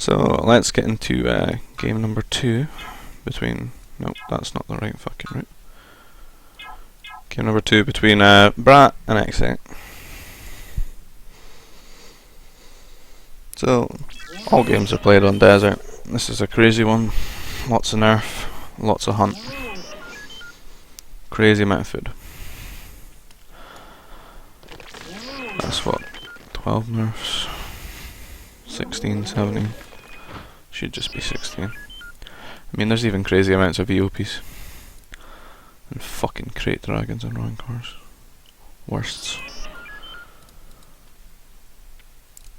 So let's get into game number 2 between... Nope, that's not the right fucking route. Game number 2 between Brat and X8. So, all games are played on desert. This is a crazy one. Lots of nerf, lots of hunt. Crazy amount of food. That's what, 12 nerfs? 16, 17. Should just be 16. I mean, there's even crazy amounts of EOPs. And fucking crate dragons and rancors. Worsts.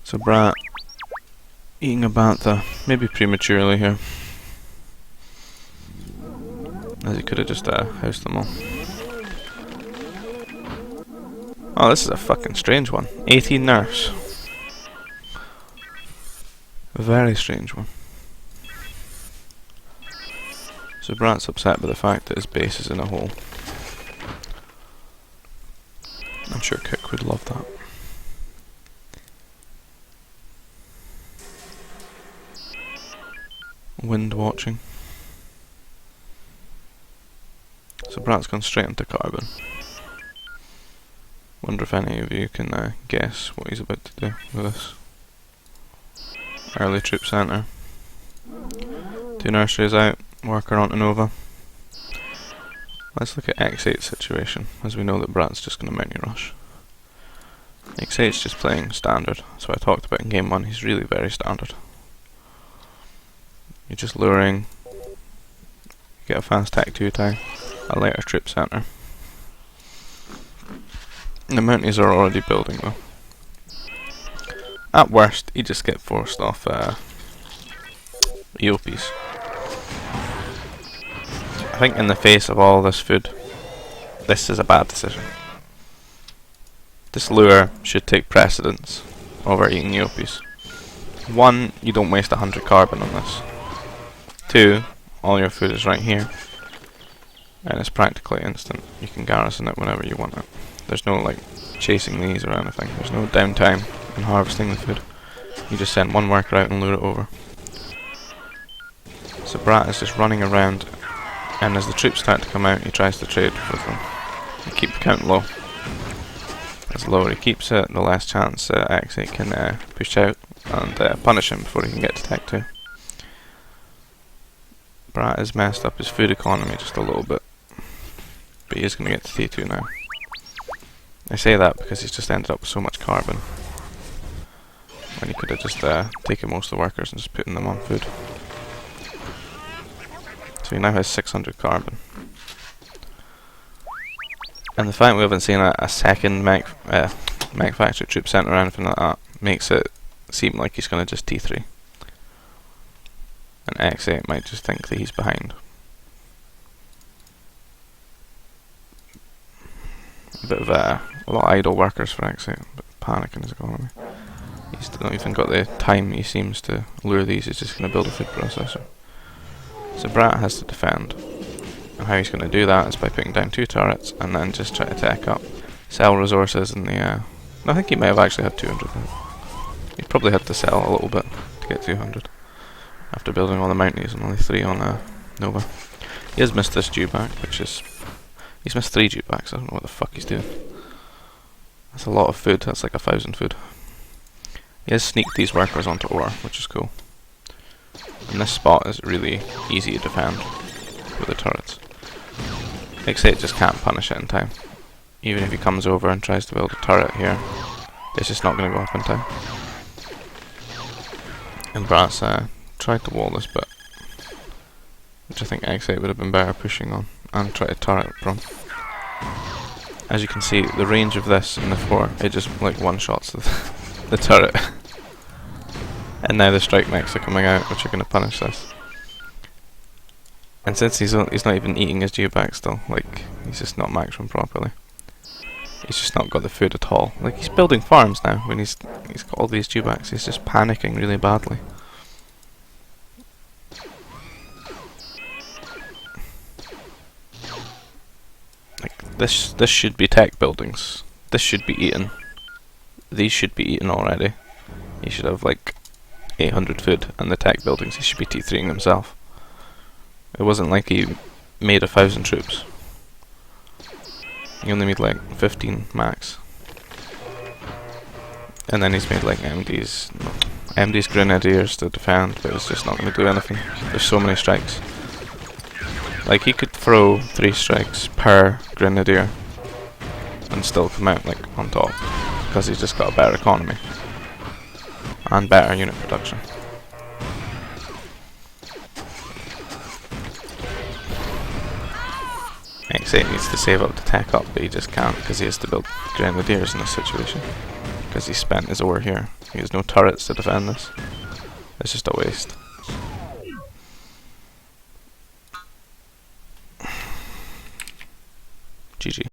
So Brat eating a bantha, maybe prematurely here. As he could have just housed them all. Oh, this is a fucking strange one. 18 nerfs. A very strange one. So Brat's upset by the fact that his base is in a hole. I'm sure Cook would love that. Wind watching. So Brat's gone straight into carbon. Wonder if any of you can guess what he's about to do with this. Early troop centre. 2 nurseries out, worker onto Nova. Let's look at X8's situation, as we know that Brat's just going to mount rush. X8's just playing standard, so I talked about in game 1, he's really very standard. You're just luring, you get a fast tech 2 tie, a later troop centre. The Mounties are already building though. At worst, you just get forced off EOPs. I think in the face of all this food, this is a bad decision. This lure should take precedence over eating EOPs. 1, you don't waste 100 carbon on this. 2, all your food is right here. And it's practically instant. You can garrison it whenever you want it. There's no like chasing these or anything. There's no downtime in harvesting the food. You just send one worker out and lure it over. So Brat is just running around, and as the troops start to come out, he tries to trade with them. You keep the count low. As the lower he keeps it, the less chance X8 can push out and punish him before he can get to Tech 2. Brat has messed up his food economy just a little bit, but he is going to get to T2 now. I say that because he's just ended up with so much carbon, when he could have just taken most of the workers and just putting them on food. So he now has 600 carbon. And the fact we haven't seen a second manufactured troop centre or anything like that makes it seem like he's going to just T3. And X8 might just think that he's behind. A bit of a lot of idle workers for X8, a bit of panic in his economy. He's not even got the time he seems to lure these, he's just going to build a food processor. So Brat has to defend. And how he's going to do that is by putting down 2 turrets and then just try to tech up. Sell resources in the... I think he may have actually had 200. He probably had to sell a little bit to get 200. After building all the Mounties and only 3 on Nova. He has missed this dewback, which is... He's missed 3 dewbacks, I don't know what the fuck he's doing. That's a lot of food, that's like 1,000 food. He has sneaked these workers onto ore, which is cool. And this spot is really easy to defend with the turrets. X8 just can't punish it in time. Even if he comes over and tries to build a turret here, it's just not going to go up in time. And Brat's tried to wall this bit, which I think X8 would have been better pushing on, and try to turret from. As you can see, the range of this in the 4, it just like one-shots the turret. And now the strike mechs are coming out, which are going to punish this. And since he's not even eating his dewback still, like, he's just not maxed them properly. He's just not got the food at all. Like, he's building farms now, when he's got all these dewbacks, he's just panicking really badly. Like, this should be tech buildings. This should be eaten. These should be eaten already. You should have, like, 800 food, and the tech buildings he should be T3ing himself. It wasn't like he made 1,000 troops. He only made like 15 max. And then he's made like MD's grenadiers to defend, but it's just not going to do anything. There's so many strikes. Like, he could throw 3 strikes per grenadier and still come out like on top, because he's just got a better economy and better unit production. X8 needs to save up to tech up, but he just can't because he has to build grenadiers in this situation, because he spent his ore here. He has no turrets to defend this. It's just a waste. GG.